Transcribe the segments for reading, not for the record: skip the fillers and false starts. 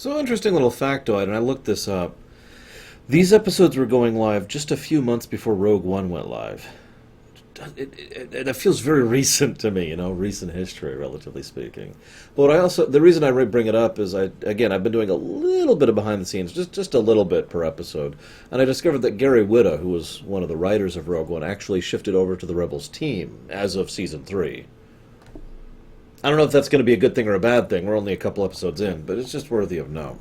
So, interesting little factoid, and I looked this up. These episodes were going live just a few months before Rogue One went live. That feels very recent to me, recent history, relatively speaking. But the reason I bring it up is, I've been doing a little bit of behind the scenes, just a little bit per episode, and I discovered that Gary Whitta, who was one of the writers of Rogue One, actually shifted over to the Rebels team as of Season 3. I don't know if that's going to be a good thing or a bad thing. We're only a couple episodes in, but it's just worthy of note.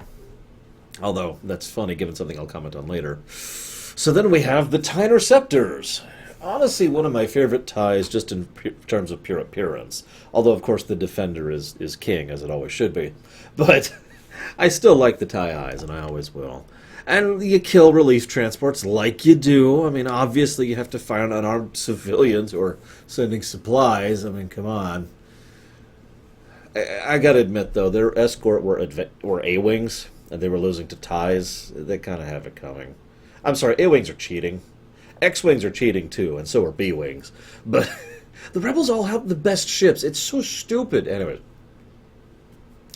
Although, that's funny, given something I'll comment on later. So then we have the TIE Interceptors. Honestly, one of my favorite TIEs, just in terms of pure appearance. Although, of course, the Defender is king, as it always should be. But I still like the TIE Eyes, and I always will. And you kill relief transports like you do. I mean, obviously, you have to fire on unarmed civilians who are sending supplies. I mean, come on. I gotta admit, though, their escort were A-Wings, and they were losing to TIEs. They kind of have it coming. I'm sorry, A-Wings are cheating. X-Wings are cheating, too, and so are B-Wings. But the Rebels all have the best ships. It's so stupid. Anyway,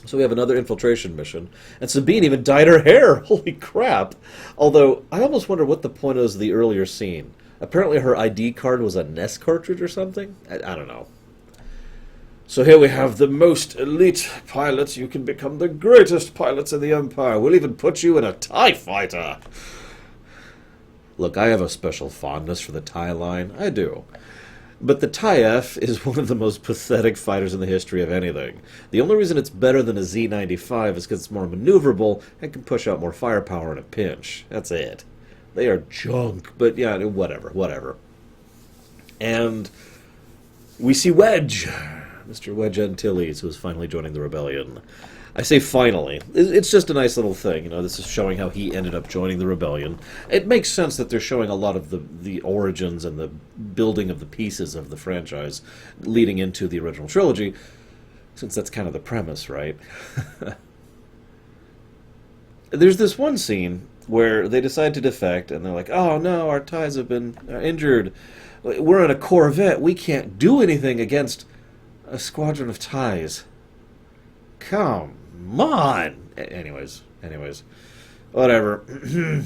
so we have another infiltration mission, and Sabine even dyed her hair. Holy crap. Although, I almost wonder what the point is of the earlier scene. Apparently her ID card was a NES cartridge or something? I don't know. So here we have the most elite pilots. You can become the greatest pilots in the Empire. We'll even put you in a TIE fighter. Look, I have a special fondness for the TIE line. I do. But the TIE F is one of the most pathetic fighters in the history of anything. The only reason it's better than a Z-95 is because it's more maneuverable and can push out more firepower in a pinch. That's it. They are junk, but yeah, whatever. And we see Wedge. Mr. Wedge Antilles, who is finally joining the rebellion. I say finally. It's just a nice little thing. This is showing how he ended up joining the rebellion. It makes sense that they're showing a lot of the origins and the building of the pieces of the franchise leading into the original trilogy, since that's kind of the premise, right? There's this one scene where they decide to defect, and they're like, oh no, our ties have been injured. We're in a Corvette. We can't do anything against a squadron of TIEs. Come on! Anyways. Whatever.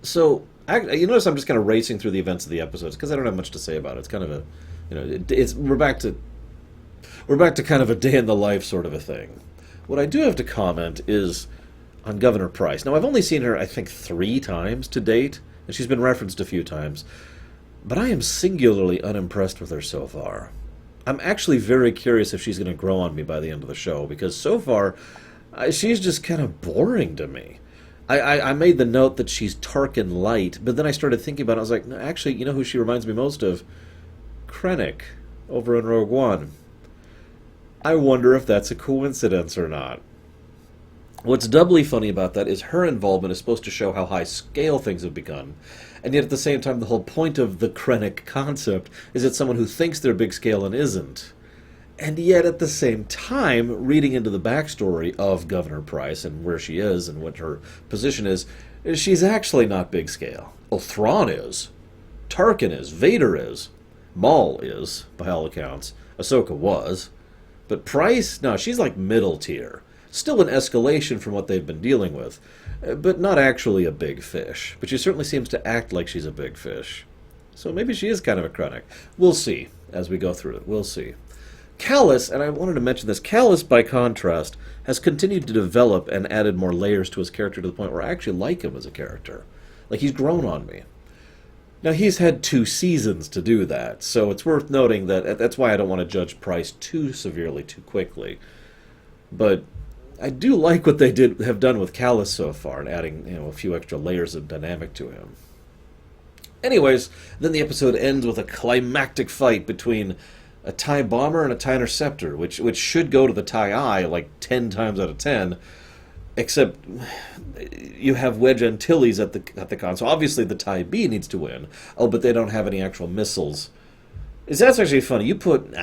So, you notice I'm just kind of racing through the events of the episodes, because I don't have much to say about it. It's kind of a, we're back to kind of a day in the life sort of a thing. What I do have to comment is on Governor Price. Now, I've only seen her, I think, 3 times to date, and she's been referenced a few times, but I am singularly unimpressed with her so far. I'm actually very curious if she's going to grow on me by the end of the show, because so far, she's just kind of boring to me. I made the note that she's Tarkin light, but then I started thinking about it. I was like, no, actually, you know who she reminds me most of? Krennic, over in Rogue One. I wonder if that's a coincidence or not. What's doubly funny about that is her involvement is supposed to show how high scale things have become, and yet at the same time the whole point of the Krennic concept is that someone who thinks they're big scale and isn't. And yet at the same time, reading into the backstory of Governor Price and where she is and what her position is, she's actually not big scale. Well, Thrawn is. Tarkin is. Vader is. Maul is, by all accounts. Ahsoka was. But Price, no, she's like middle tier. Still an escalation from what they've been dealing with, but not actually a big fish. But she certainly seems to act like she's a big fish. So maybe she is kind of a Krennic. We'll see as we go through it. We'll see. Callus, and I wanted to mention this, Callus, by contrast, has continued to develop and added more layers to his character to the point where I actually like him as a character. Like, he's grown on me. Now, he's had 2 seasons to do that, so it's worth noting that that's why I don't want to judge Price too severely, too quickly. But I do like what they have done with Callus so far, and adding a few extra layers of dynamic to him. Anyways, then the episode ends with a climactic fight between a TIE bomber and a TIE interceptor, which should go to the TIE Eye like 10 times out of 10, except you have Wedge Antilles at the con, so obviously the TIE B needs to win. Oh, but they don't have any actual missiles. That's actually funny. You put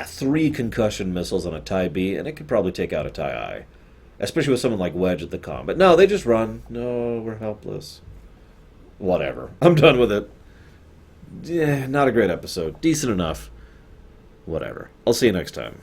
3 concussion missiles on a TIE B, and it could probably take out a TIE Eye. Especially with someone like Wedge at the con. But no, they just run. No, we're helpless. Whatever. I'm done with it. Not a great episode. Decent enough. Whatever. I'll see you next time.